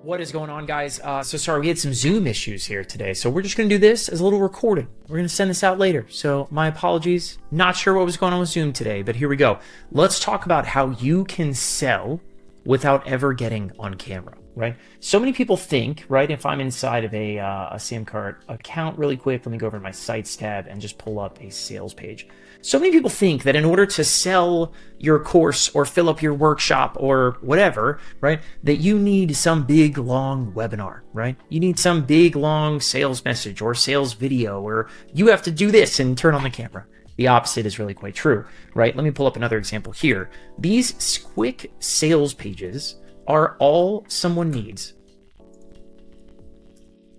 What is going on, guys? So sorry, we had some Zoom issues here today. So we're just going to do this as a little recording. We're going to send this out later. So my apologies. Not sure what was going on with Zoom today, but here we go. Let's talk about how you can sell without ever getting on camera, right? So many people think, right, if I'm inside of a SamCart account really quick, let me go over to my sites tab and just pull up a sales page. So many people think that in order to sell your course or fill up your workshop or whatever, right, that you need some big long webinar, right? You need some big long sales message or sales video, or you have to do this and turn on the camera. The opposite is really quite true, right? Let me pull up another example here. These quick sales pages are all someone needs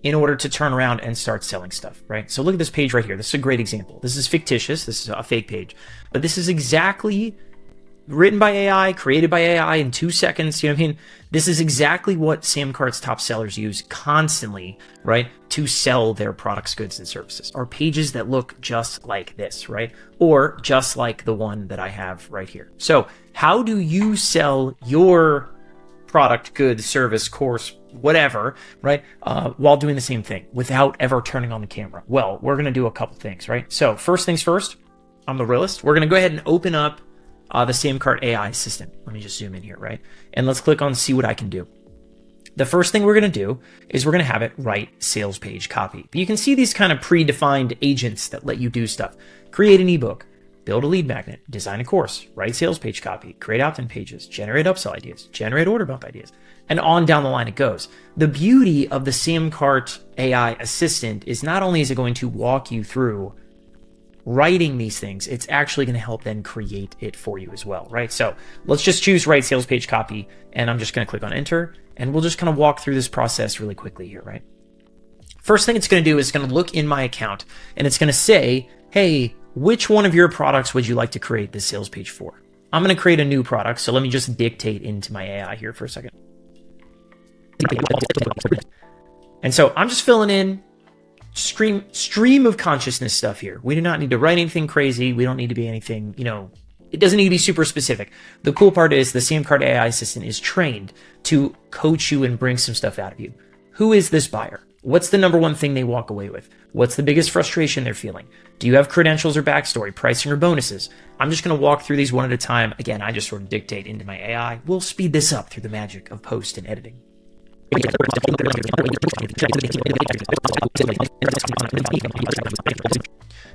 in order to turn around and start selling stuff, right? So look at this page right here. This is a great example. This is fictitious. This is a fake page, but this is exactly written by AI, created by AI in 2 seconds. You know what I mean? This is exactly what SamCart's top sellers use constantly, right? To sell their products, goods, and services. Are pages that look just like this, right? Or just like the one that I have right here. So how do you sell your product, good, service, course, whatever, right? While doing the same thing without ever turning on the camera? Well, we're going to do a couple things, right? So first things first, I'm the realist. We're going to go ahead and open up the SamCart AI assistant. Let me just zoom in here, right? And let's click on see what I can do. The first thing we're going to do is we're going to have it write sales page copy. But you can see these kind of predefined agents that let you do stuff. Create an ebook, build a lead magnet, design a course, write sales page copy, create opt-in pages, generate upsell ideas, generate order bump ideas, and on down the line it goes. The beauty of the SamCart AI assistant is not only is it going to walk you through writing these things, it's actually going to help then create it for you as well, right? So let's just choose write sales page copy, and I'm just going to click on enter, and we'll just kind of walk through this process really quickly here, right? First thing it's going to do is it's going to look in my account, and it's going to say, hey, which one of your products would you like to create this sales page for? I'm going to create a new product, so let me just dictate into my AI here for a second. And so I'm just filling in stream of consciousness stuff here. We do not need to write anything crazy. We don't need to be anything, it doesn't need to be super specific. The cool part is the SamCart AI assistant is trained to coach you and bring some stuff out of you. Who is this buyer? What's the number one thing they walk away with? What's the biggest frustration they're feeling? Do you have credentials or backstory, pricing or bonuses? I'm just going to walk through these one at a time. Again, I just sort of dictate into my AI. We'll speed this up through the magic of post and editing.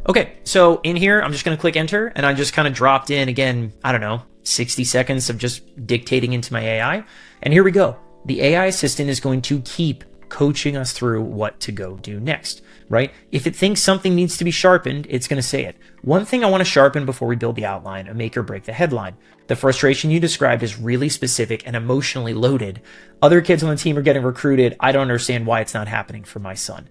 Okay, so in here, I'm just going to click enter, and I just kind of dropped in, again, I don't know, 60 seconds of just dictating into my AI. And here we go. The AI assistant is going to keep coaching us through what to go do next, right? If it thinks something needs to be sharpened, it's going to say it. One thing I want to sharpen before we build the outline, a make or break the headline. The frustration you described is really specific and emotionally loaded. Other kids on the team are getting recruited. I don't understand why it's not happening for my son.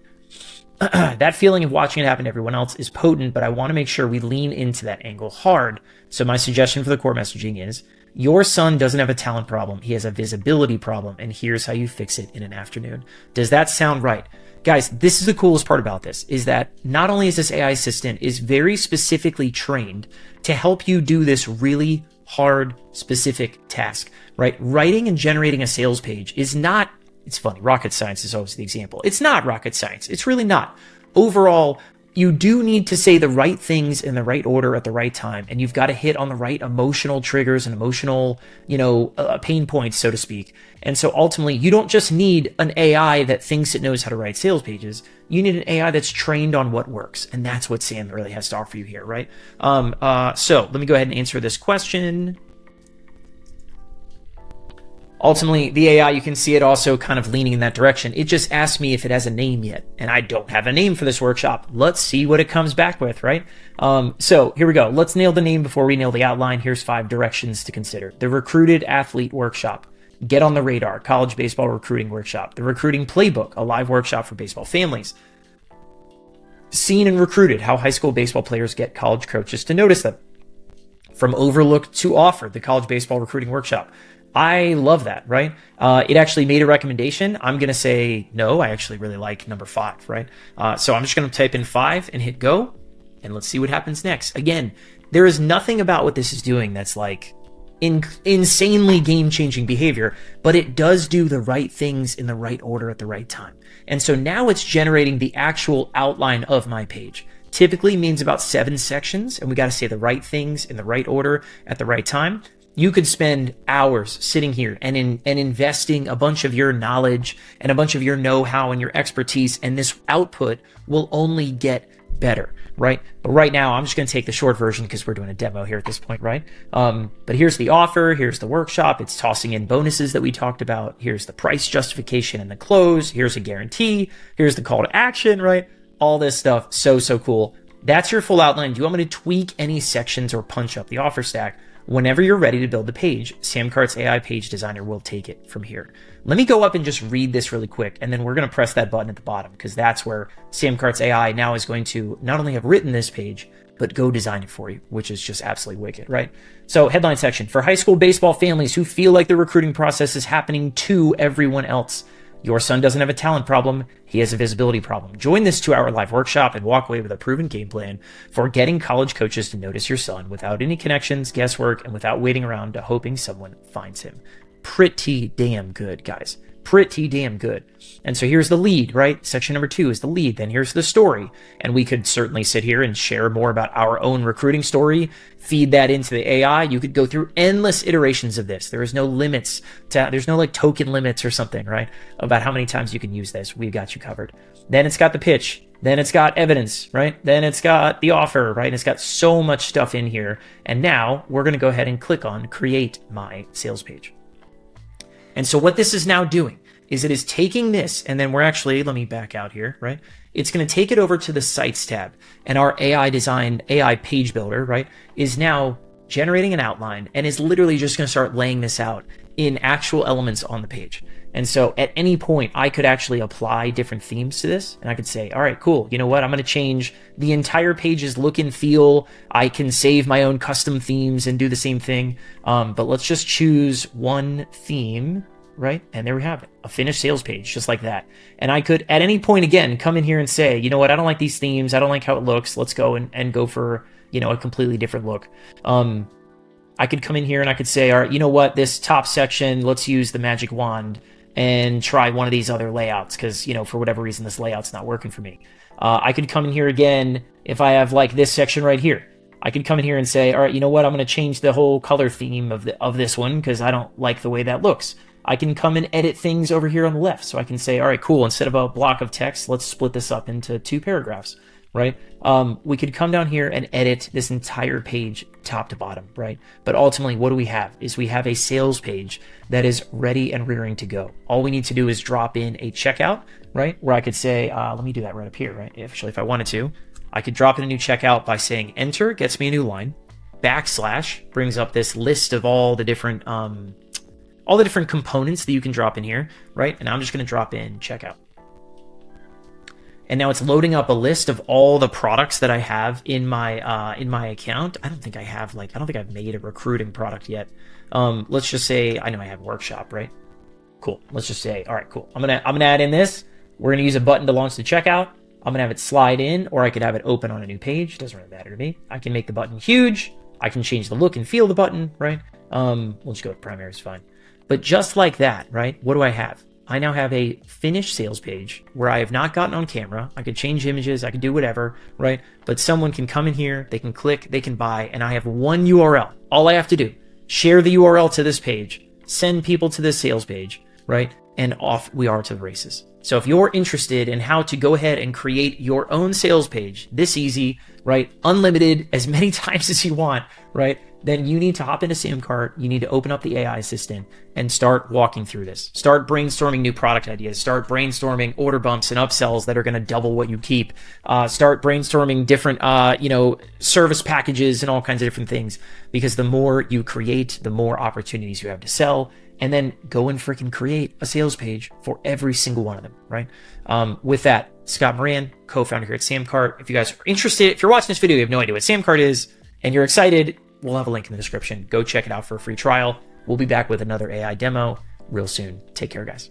That feeling of watching it happen to everyone else is potent, but I want to make sure we lean into that angle hard. So my suggestion for the core messaging is, your son doesn't have a talent problem. He has a visibility problem, and here's how you fix it in an afternoon. Does that sound right? Guys, this is the coolest part about this, is that not only is this AI assistant is very specifically trained to help you do this really hard, specific task, right? Writing and generating a sales page is not, it's funny, rocket science is always the example. It's not rocket science. It's really not. Overall, you do need to say the right things in the right order at the right time, and you've got to hit on the right emotional triggers and emotional, pain points, so to speak. And so ultimately, you don't just need an AI that thinks it knows how to write sales pages. You need an AI that's trained on what works, and that's what Sam really has to offer you here, right? So let me go ahead and answer this question. Ultimately, the AI, you can see it also kind of leaning in that direction. It just asked me if it has a name yet, and I don't have a name for this workshop. Let's see what it comes back with, right? So here we go. Let's nail the name before we nail the outline. Here's 5 directions to consider. The Recruited Athlete Workshop. Get on the Radar, College Baseball Recruiting Workshop. The Recruiting Playbook, a live workshop for baseball families. Seen and Recruited, how high school baseball players get college coaches to notice them. From Overlooked to Offered, the College Baseball Recruiting Workshop. I love that, right? It actually made a recommendation. I'm going to say no. I actually really like number 5, right? So I'm just going to type in 5 and hit go, and let's see what happens next. Again, there is nothing about what this is doing that's like insanely game-changing behavior, but it does do the right things in the right order at the right time. And so now it's generating the actual outline of my page. Typically means about 7 sections, and we got to say the right things in the right order at the right time. You could spend hours sitting here and investing a bunch of your knowledge and a bunch of your know-how and your expertise, and this output will only get better, right? But right now, I'm just going to take the short version because we're doing a demo here at this point, right? But here's the offer, here's the workshop, it's tossing in bonuses that we talked about, here's the price justification and the close, here's a guarantee, here's the call to action, right? All this stuff, so cool. That's your full outline. Do you want me to tweak any sections or punch up the offer stack? Whenever you're ready to build the page, SamCart's AI page designer will take it from here. Let me go up and just read this really quick, and then we're going to press that button at the bottom, because that's where SamCart's AI now is going to not only have written this page, but go design it for you, which is just absolutely wicked, right? So headline section, for high school baseball families who feel like the recruiting process is happening to everyone else. Your son doesn't have a talent problem, he has a visibility problem. Join this 2-hour live workshop and walk away with a proven game plan for getting college coaches to notice your son without any connections, guesswork, and without waiting around to hoping someone finds him. Pretty damn good, guys. Pretty damn good. And so here's the lead, right? Section number 2 is the lead. Then here's the story. And we could certainly sit here and share more about our own recruiting story, feed that into the AI. You could go through endless iterations of this. There is no limits there's no like token limits or something, right? About how many times you can use this. We've got you covered. Then it's got the pitch. Then it's got evidence, right? Then it's got the offer, right? And it's got so much stuff in here. And now we're going to go ahead and click on create my sales page. And so what this is now doing is it is taking this, and then we're actually, let me back out here, right? It's going to take it over to the sites tab, and our AI page builder, right, is now generating an outline and is literally just going to start laying this out in actual elements on the page. And so at any point, I could actually apply different themes to this, and I could say, all right, cool. You know what? I'm going to change the entire page's look and feel. I can save my own custom themes and do the same thing. But let's just choose one theme, right? And there we have it, a finished sales page, just like that. And I could, at any point, again, come in here and say, you know what? I don't like these themes. I don't like how it looks. Let's go and go for, you know, a completely different look. I could come in here and I could say, all right, you know what? This top section, let's use the magic wand and try one of these other layouts because, you know, for whatever reason, this layout's not working for me. I could come in here again if I have like this section right here. I could come in here and say, all right, you know what? I'm going to change the whole color theme of this one because I don't like the way that looks. I can come and edit things over here on the left. So I can say, all right, cool. Instead of a block of text, let's split this up into 2 paragraphs, right? We could come down here and edit this entire page top to bottom, right? But ultimately, what do we have? Is we have a sales page that is ready and rearing to go. All we need to do is drop in a checkout, right? Where I could say, let me do that right up here, right? Actually, if I wanted to, I could drop in a new checkout by saying enter, gets me a new line, / brings up this list of all the different components that you can drop in here, right? And I'm just going to drop in checkout. And now it's loading up a list of all the products that I have in my account. I don't think I've made a recruiting product yet. Let's just say, I know I have workshop, right? Cool. Let's just say, all right, cool. I'm gonna add in this. We're gonna use a button to launch the checkout. I'm gonna have it slide in, or I could have it open on a new page. Doesn't really matter to me. I can make the button huge. I can change the look and feel of the button, right? We'll just go with primary is fine. But just like that, right? What do I have? I now have a finished sales page where I have not gotten on camera. I could change images, I could do whatever, right? But someone can come in here, they can click, they can buy, and I have one URL. All I have to do, share the URL to this page, send people to this sales page, right? And off we are to the races. So if you're interested in how to go ahead and create your own sales page, this easy, right? Unlimited, as many times as you want, right? Then you need to hop into SamCart. You need to open up the AI assistant and start walking through this. Start brainstorming new product ideas. Start brainstorming order bumps and upsells that are going to double what you keep. Start brainstorming different, service packages and all kinds of different things. Because the more you create, the more opportunities you have to sell. And then go and freaking create a sales page for every single one of them, right? With that, Scott Moran, co-founder here at SamCart. If you guys are interested, if you're watching this video, you have no idea what SamCart is, and you're excited, we'll have a link in the description. Go check it out for a free trial. We'll be back with another AI demo real soon. Take care, guys.